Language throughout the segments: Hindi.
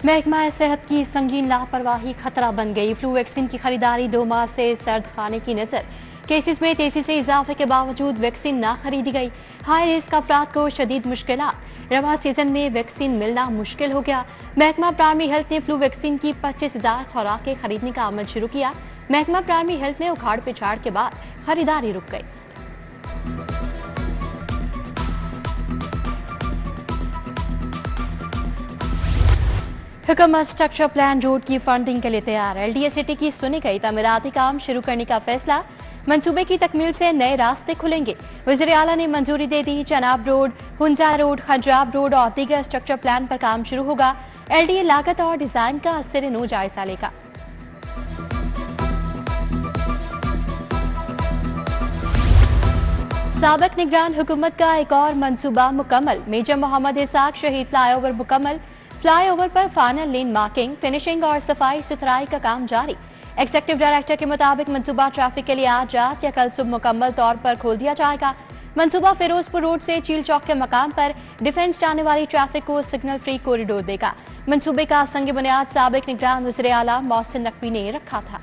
महकमा सेहत की संगीन लापरवाही खतरा बन गई। फ्लू वैक्सीन की खरीदारी 2 माह से सर्द खाने की नजर। केसेस में तेजी से इजाफे के बावजूद वैक्सीन ना खरीदी गई। हाई रिस्क अफराद को शदीद मुश्किलात। रवा सीजन में वैक्सीन मिलना मुश्किल हो गया। महकमा प्राइमरी हेल्थ ने फ्लू वैक्सीन की 25,000 खुराकें खरीदने का अमल शुरू किया। महकमा प्राइमरी हेल्थ में उखाड़ पिछाड़ के बाद खरीदारी रुक गई। हुकूमत स्ट्रक्चर प्लान रोड की फंडिंग के लिए तैयार। LDA सिटी की सुनी गई तमीराती काम शुरू करने का फैसला। मंसूबे की तकमील से नए रास्ते खुलेंगे। वज़ीर आला ने मंजूरी दे दी। चनाब रोड, हुंजा रोड, खंजाब रोड और दीगर स्ट्रक्चर प्लान पर काम शुरू होगा। LDA लागत और डिजाइन का सिरे नो जायजा लेगा। साबिक निगरान हुकूमत का एक और मंसूबा मुकम्मल। मेजर मोहम्मद इसाक शहीद फ्लाईओवर मुकम्मल। फ्लाईओवर पर फाइनल लेन मार्किंग, फिनिशिंग और सफाई सुथराई का काम जारी। एग्जीक्यूटिव डायरेक्टर के मुताबिक मंसूबा ट्रैफिक के लिए आज रात या कल सुबह मुकम्मल तौर पर खोल दिया जाएगा। मंसूबा फिरोजपुर रोड से चील चौक के मकाम पर डिफेंस जाने वाली ट्रैफिक को सिग्नल फ्री कॉरिडोर देगा। मंसूबे का संग बुनियाद साबिक निगरान वज़ीर आला मोहसिन नकवी ने रखा था।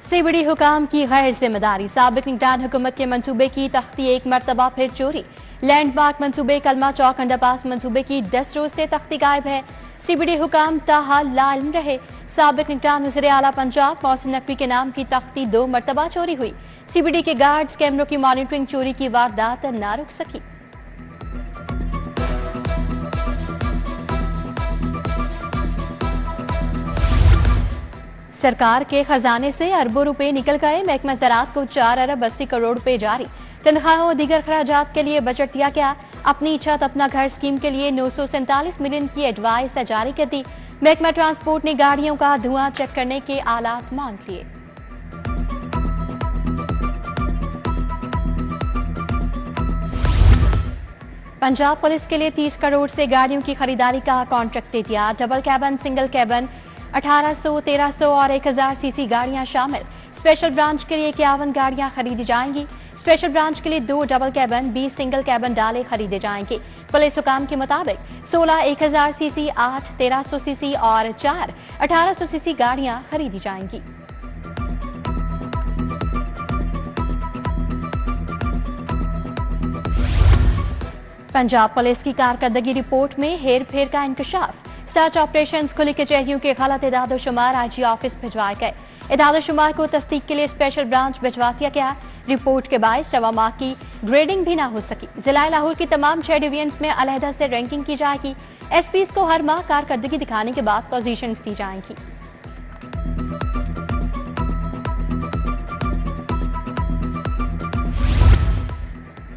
सीबीडी हुकाम की गैर जिम्मेदारी। साबिक निगरान हुकूमत के मंसूबे की तख्ती एक मरतबा फिर चोरी। लैंडमार्क मंसूबे कलमा चौक अंडरपास मंसूबे की 10 रोज से तख्ती गायब है। सीबीडी हुकाम ताहाल लाइम रहे। साबिक निगरान वज़ीर आला पंजाब मोहसिन नकवी के नाम की तख्ती 2 मरतबा चोरी हुई। सीबीडी के गार्ड्स कैमरों की मॉनिटरिंग चोरी की वारदात न रुक सकी। सरकार के खजाने से अरबों रुपए निकल गए। महकमा ज़राअत को 4 अरब 80 करोड़ रुपए जारी। तनख्वाहों और दीगर खर्चात के लिए बजट दिया गया। अपनी छत अपना घर स्कीम के लिए 947 मिलियन की एडवाइस जारी कर दी। महकमा ट्रांसपोर्ट ने गाड़ियों का धुआं चेक करने के आलात मांग लिए। पंजाब पुलिस के लिए 30 करोड़ से गाड़ियों की खरीदारी का कॉन्ट्रैक्ट दे दिया। डबल कैबन, सिंगल कैबन 1800, 1300 और 1000 सीसी गाड़ियां शामिल। स्पेशल ब्रांच के लिए 51 गाड़ियां खरीदी जाएंगी। स्पेशल ब्रांच के लिए 2 डबल कैबन, 20 सिंगल कैबन डाले खरीदे जाएंगे। पुलिस हुकाम के मुताबिक 16 1000 सीसी, 8 1300 सीसी और 4 1800 सीसी गाड़ियां खरीदी जाएंगी। पंजाब पुलिस की कारकर्दगी रिपोर्ट में हेर फेर का इंकशाफ। सर्च ऑपरेशंस, खुली कचहरियों के गलत इदादो शुमार IG ऑफिस भिजवाए गए। इदादो शुमार को तस्दीक के लिए स्पेशल ब्रांच भिजवा दिया गया। रिपोर्ट के बायस रवा माह की ग्रेडिंग भी ना हो सकी। जिला लाहौर की तमाम 6 डिवीजन्स में अलहदा से रैंकिंग की जाएगी। SPs को हर माह कारकर्दगी दिखाने के बाद पोजीशंस दी जाएंगी।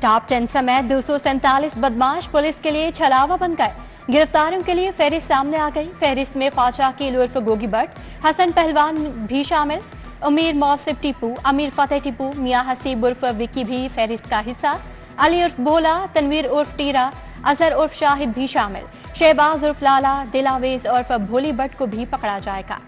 टॉप 10 समेत 247 बदमाश पुलिस के लिए छलावा बन गए। गिरफ्तारियों के लिए फहरिस्त सामने आ गई। फहरिस्त में ख्वाजा की उर्फ गोगी भट्ट, हसन पहलवान भी शामिल। उमीर मौसिफ टीपू, अमीर फतेह टीपू, मियां हसीब उर्फ विक्की भी फहरिस्त का हिस्सा। अली उर्फ भोला, तनवीर उर्फ टीरा, अजहर उर्फ शाहिद भी शामिल। शहबाज उर्फ लाला, दिलावेज उर्फ भोली भट्ट को भी पकड़ा जाएगा।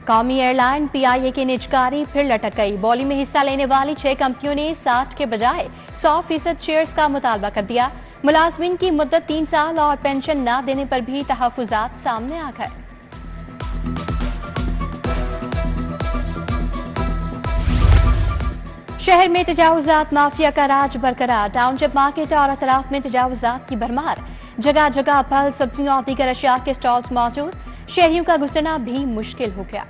कौमी एयरलाइन PIA की निजकारी फिर लटक गई। बॉली में हिस्सा लेने वाली 6 कंपनियों ने 60 के बजाय 100% शेयर्स का मुतालबा कर दिया। मुलाजमीन की मुद्दत 3 साल और पेंशन न देने पर भी तहफुजात सामने आ गए। शहर में तजावुजात माफिया का राज बरकरार। टाउनशिप मार्केट और अतराफ में तजावुजात की भरमार। जगह जगह फल, सब्जियां और दीगर अशिया के स्टॉल्स मौजूद। शहरियों का गुजरना भी मुश्किल हो गया।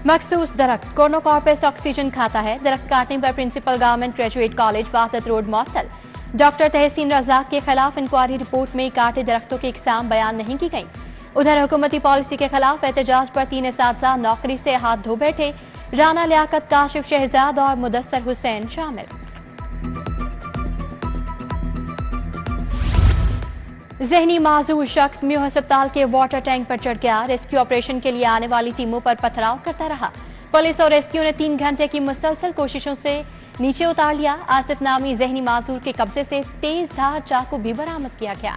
मखसूस दरख्त, कोर्नोकॉर्पस ऑक्सीजन खाता है। दरख्त काटने पर principal government graduate college Wahdat road मुअत्तल। डॉक्टर तहसीन रजाक के खिलाफ इंक्वायरी रिपोर्ट में काटे दरख्तों की इकसाम बयान नहीं की गई। उधर हुकूमती पॉलिसी के खिलाफ एहतजाज पर 3 असातिज़ा नौकरी से हाथ धो बैठे। राना लियाकत, काशिफ शहजाद और मुदस्सर हुसैन शामिल। जहनी माजूर शख्स म्यू अस्पताल के वाटर टैंक पर चढ़ गया। रेस्क्यू ऑपरेशन के लिए आने वाली टीमों पर पथराव करता रहा। पुलिस और रेस्क्यू ने 3 घंटे की मुसलसल कोशिशों से नीचे उतार लिया। आसिफ नामी जहनी माजूर के कब्जे से तेज धार चाकू भी बरामद किया गया।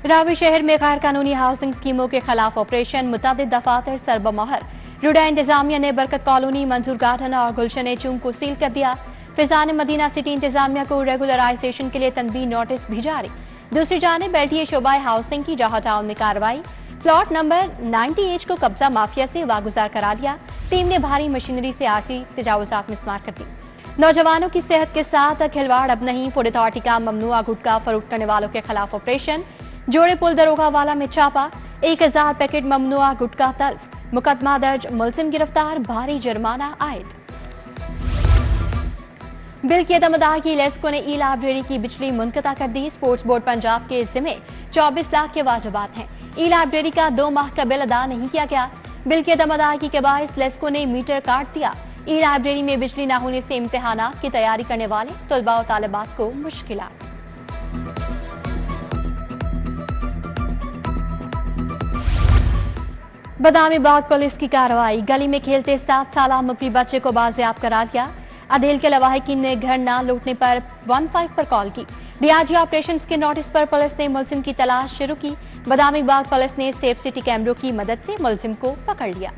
रावी शहर में गैर कानूनी हाउसिंग स्कीमों के खिलाफ ऑपरेशन, मुतादिद दफातर सरबमोहर। रुडा इंतजामिया ने बरकत कॉलोनी, मंजूर गार्डन और गुलशन चूंग को सील कर दिया। फिजान मदीना सिटी इंतजामिया को रेगुलराइजेशन के लिए तनबीह नोटिस भी जारी। दूसरी जानिब एलटीए शोबा हाउसिंग की जौहर टाउन में कार्रवाई। प्लॉट नंबर 98 को कब्जा माफिया से वागुजार करा लिया। टीम ने भारी मशीनरी से आरसी तजावुजात मिसमार कर दी। नौजवानों की सेहत के साथ खिलवाड़ अब नहीं, फूड अथॉरिटी का ममनुआ गुटखा फरोख्त करने वालों के खिलाफ ऑपरेशन। जोड़े पुल दरोगा वाला में छापा, 1000 पैकेट ममनुआ गुटखा तल्फ। मुकदमा दर्ज, मुलजिम गिरफ्तार, भारी जुर्माना आयद। बिल की अदम अदायगी, लेस्को ने ई लाइब्रेरी की बिजली मुनक़ता कर दी। स्पोर्ट्स बोर्ड पंजाब के जिम्मे 24 लाख के वाजिबात हैं। ई लाइब्रेरी का 2 माह का बिल अदा नहीं किया गया। बिल की अदम अदायगी के बायस लेस्को ने मीटर काट दिया। ई लाइब्रेरी में बिजली न होने से इम्तिहानात की तैयारी करने वाले तलबा और तालिबात को मुश्किलात। बदामी बाग पुलिस की कार्रवाई, गली में खेलते 7 साल मुखी बच्चे को बाजियाब करा लिया। अदेल के लवाहिकीन ने घर न लूटने पर 15 पर कॉल की। डीआईजी ऑपरेशंस के नोटिस पर पुलिस ने मुलजिम की तलाश शुरू की। बदामी बाग पुलिस ने सेफ सिटी कैमरों की मदद से मुलजिम को पकड़ लिया।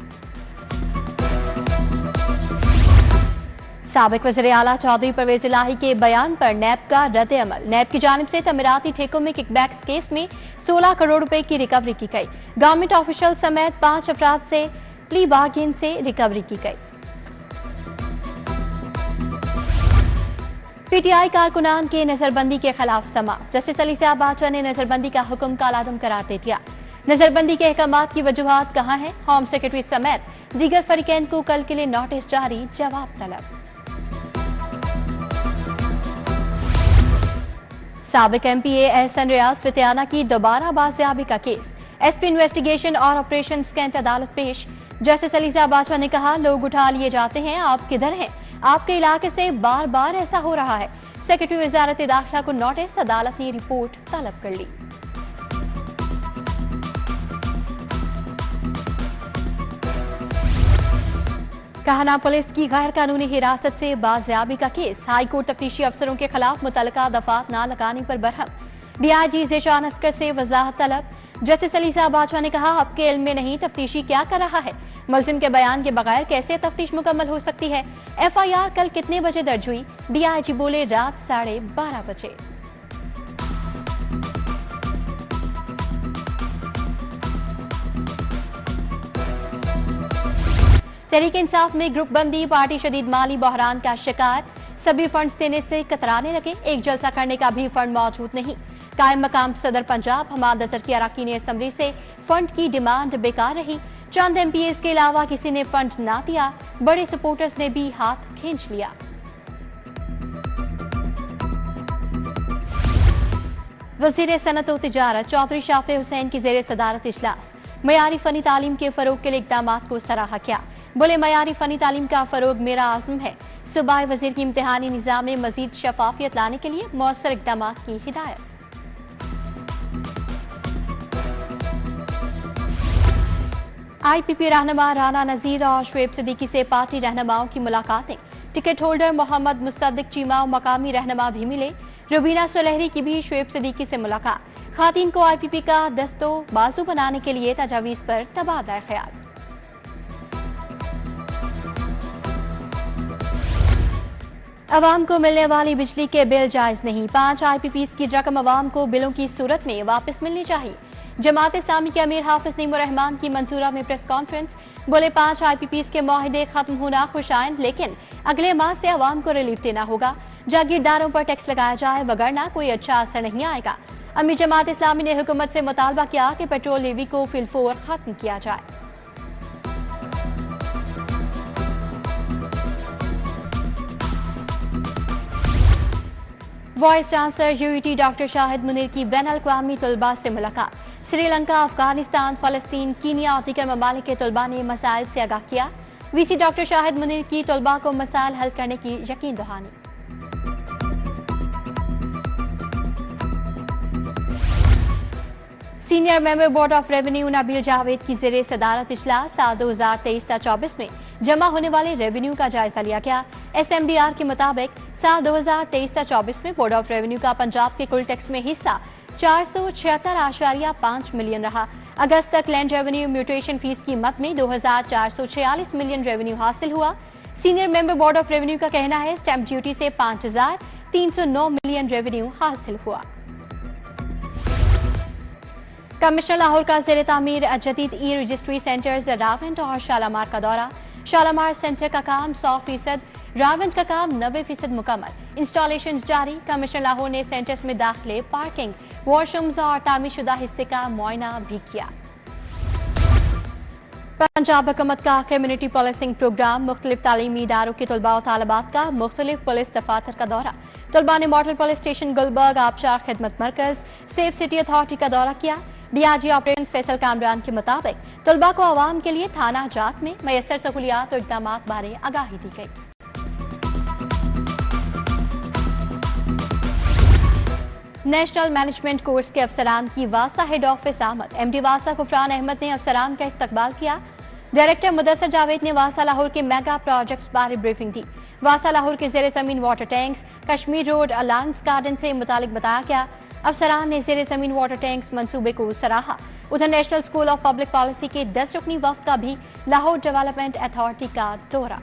साबिक वज़ीर आला चौधरी परवेज इलाही के बयान पर नैब का रद्द अमल। नैब की जानिब से तमीराती ठेकों में किकबैक्स केस में 16 करोड़ रुपए की रिकवरी की गई। गवर्नमेंट ऑफिशियल समेत 5 अफराद से प्ली बार्गेन से रिकवरी की गई। पीटीआई कारकुनान के नजरबंदी के खिलाफ समा, जस्टिस अली साहब बाचा ने नजरबंदी का हुक्म कालादम करार दे दिया। नजरबंदी के अहकामात की वजूहात कहाँ हैं? होम सेक्रेटरी समेत दीगर फरीकैन को कल के लिए नोटिस जारी, जवाब तलब। साबिक एमपीए एहसन रियाज फितियाना की दोबारा बाजियाबी का केस, एसपी इन्वेस्टिगेशन और ऑपरेशंस कैंट अदालत पेश। जस्टिस अली साहब बाचा ने कहा, लोग उठा लिए जाते हैं, आप किधर हैं? आपके इलाके से बार बार ऐसा हो रहा है। सेक्रेटरी वजारत दाखिला को नोटिस, अदालत ने रिपोर्ट तलब कर ली। कहना पुलिस की गैर कानूनी हिरासत से बाजियाबी का केस, हाईकोर्ट तफ्तीशी अफसरों के खिलाफ मुतलका दफात न लगाने पर बरहम। डीआईजी ज़ेशान अस्कर से वजाहत तलब। जस्टिस अली साहब बाचा ने कहा, आपके इल्म में नहीं तफ्तीशी क्या कर रहा है? मुलजिम के बयान के बगैर कैसे तफ्तीश मुकम्मल हो सकती है? एफआईआर कल कितने बजे दर्ज हुई? डीआईजी बोले, रात 12:30 बजे। तहरीक इंसाफ में ग्रुप बंदी, पार्टी शदीद माली बहरान का शिकार। सभी फंड्स देने से कतराने लगे, एक जलसा करने का भी फंड मौजूद नहीं। कायम मकाम सदर पंजाब हमाद अजहर की अरकान असम्बली से फंड की डिमांड बेकार रही। चंद एमपीएस के अलावा किसी ने फंड ना दिया। बड़े सपोर्टर्स ने भी हाथ खींच लिया। वजीर सनत व तिजारत चौधरी शाफे हुसैन की जेर सदारत इजलास, मयारी फनी तालीम के फरोग के लिए इकदाम को सराहा किया। बोले, मयारी फनी तालीम का फरोग मेरा आज़म है। सूबाई वजीर की इम्तिहानी निज़ाम में मजीद शफाफियत लाने के लिए मौसर इकदाम की हिदायत। आईपीपी रहनुमा राना नजीर और शुएब सिद्दीकी से पार्टी रहनुमाओं की मुलाकातें। टिकट होल्डर मोहम्मद मुस्तदिक चीमा और मकामी रहनुमा भी मिले। रुबीना सुलहरी की भी शुएब सिद्दीकी से मुलाकात। खातीन को आईपीपी का दस्तो बाजू बनाने के लिए तजावीज़ पर तबादला ख्याल। अवाम को मिलने वाली बिजली के बिल जायज नहीं, 5 आईपीपीस की रकम अवाम को बिलों की सूरत में वापस मिलनी चाहिए। जमात इस्लामी के अमीर हाफिज नईमुर रहमान की मंसूरा में प्रेस कॉन्फ्रेंस। बोले, 5 आईपीपीस के मुआहदे खत्म होना खुशाइंद, लेकिन अगले माह से अवाम को रिलीफ देना होगा। जागीरदारों पर टैक्स लगाया जाए, वगरना कोई अच्छा असर नहीं आएगा। अमीर जमात इस्लामी ने हुकूमत से मुतालबा किया कि पेट्रोल लेवी को फिलफोर खत्म किया जाए। Vice chancellor UET doctor Shahid Munir की बैन अल-अक़वामी तलबा से मुलाकात। श्रीलंका, अफगानिस्तान, फलस्तीन, कीनिया और दीगर ममालिक के तलबा ने मसाइल से आगाह किया। वीसी डॉक्टर शाहिद मुनीर की तलबा को मसाइल हल करने की यकीन दहानी। Senior member board of revenue Nabeel Javed की ज़ेरे सदारत इजलास। साल 2023-24 में जमा होने वाले रेवेन्यू का जायजा लिया गया। एसएमबीआर के मुताबिक साल 2023-24 में बोर्ड ऑफ रेवेन्यू का पंजाब के कुल टैक्स में हिस्सा 476.5 मिलियन रहा। अगस्त तक लैंड रेवेन्यू म्यूटेशन फीस की मद में 2,446 मिलियन रेवेन्यू हासिल हुआ। Senior member board of revenue का कहना है स्टैंप ड्यूटी से 5,309 मिलियन रेवेन्यू हासिल हुआ। कमिश्नर लाहौर का ज़ेर तामीर जदीद ई रजिस्ट्री सेंटर्स रावंट और शालामार का दौरा। शालामार सेंटर का काम 100%, रावंट का काम 90% मुकम्मल। इंस्टॉलेशन जारी। कमिश्नर लाहौर ने सेंटर्स में दाखिले, पार्किंग, वॉशरूम्स और तामीरशुदा हिस्से का मुआयना भी किया। पंजाब हुकूमत का कम्युनिटी पुलिसिंग प्रोग्राम। मुख्तलिफ तालीमी इदारों के तलबा और तालिबात का मुख्तलिफ पुलिस दफातर का दौरा। तलबा ने मॉडल पुलिस स्टेशन गुलबर्ग, आबशार खिदमत मरकज, सेफ सिटी अथॉरिटी का दौरा किया। डीआईजी ऑपरेशंस फैसल कामरान के मुताबिक तलबा को आवाम के लिए थाना जात में मैसर सहूलियात और इक़दाम बारे आगाही दी गई। नेशनल मैनेजमेंट कोर्स के अफसरान की वासा हेड ऑफिस आमद। एमडी वासा गुफरान अहमद ने अफसरान का इस्तकबाल किया। डायरेक्टर मुदस्सर जावेद ने वासा लाहौर के मेगा प्रोजेक्ट्स बारे ब्रीफिंग दी। वासा लाहौर के ज़ेर ज़मीन water tanks, Kashmir road alliance garden से मुतालिक बताया गया। अफसरान ने ज़ेर ज़मीन वाटर टैंक्स मंसूबे को सराहा। उधर national school of public policy के 10 रुकनी वफ्द का भी लाहौर डेवलपमेंट अथॉरिटी का दौरा।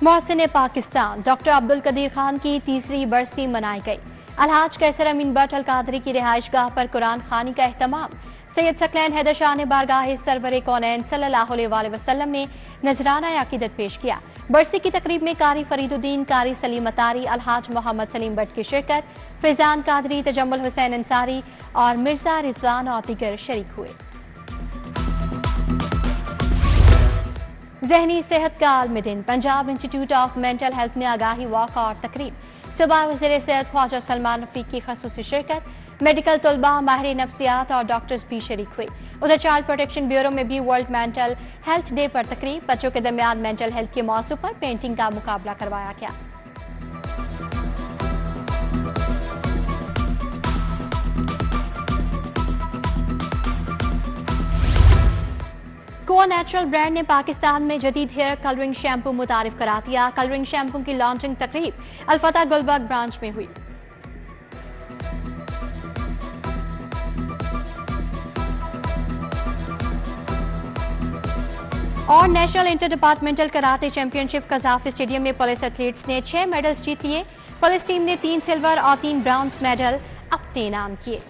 मोहसिन पाकिस्तान डॉक्टर अब्दुल कदीर खान की तीसरी बरसी मनाई गई। अलहाज कैसर अमीन भट्ट अल कादरी की रिहाइशगाह पर कुरान खानी का एहतमाम। सैयद सकलैन हैदर शाह ने बारगाह सरवर कौनैन सल्लल्लाहु अलैहि वसल्लम में नजराना अकीदत पेश किया। बरसी की तकरीब में कारी फरीदुद्दीन, कारी सलीम अतारी, अलहाज मोहम्मद सलीम भट्ट की शिरकत, फैजान कादरी, तजम्मुल हुसैन अंसारी और मिर्जा रिजवान और दीगर शरीक हुए। ज़हनी सेहत का आलमी दिन। Punjab institute of mental health में आगाही वॉक और तकरीब। सुबह वज़ीर सेहत ख्वाजा सलमान रफीक की ख़ुसूसी शिरकत। मेडिकल तलबा, माहिर नफ्सियात और डॉक्टर्स भी शरीक हुए। उधर चाइल्ड प्रोटेक्शन ब्यूरो में भी वर्ल्ड मेंटल हेल्थ डे पर तकरीब। बच्चों के दरमियान मेंटल हेल्थ के मौजू पर पेंटिंग का मुकाबला करवाया गया। को नेचुरल ब्रांड ने पाकिस्तान में जदीद हेयर कलरिंग शैम्पू मुतारिफ करा दिया। कलरिंग शैम्पू की लॉन्चिंग तकरीब अल्फता गुलबर्ग ब्रांच में हुई। और national inter departmental karate championship कजाफ स्टेडियम में पुलिस एथलीट्स ने 6 मेडल्स जीत लिए। पुलिस टीम ने 3 सिल्वर और 3 ब्रॉन्ज मेडल अपने नाम किए।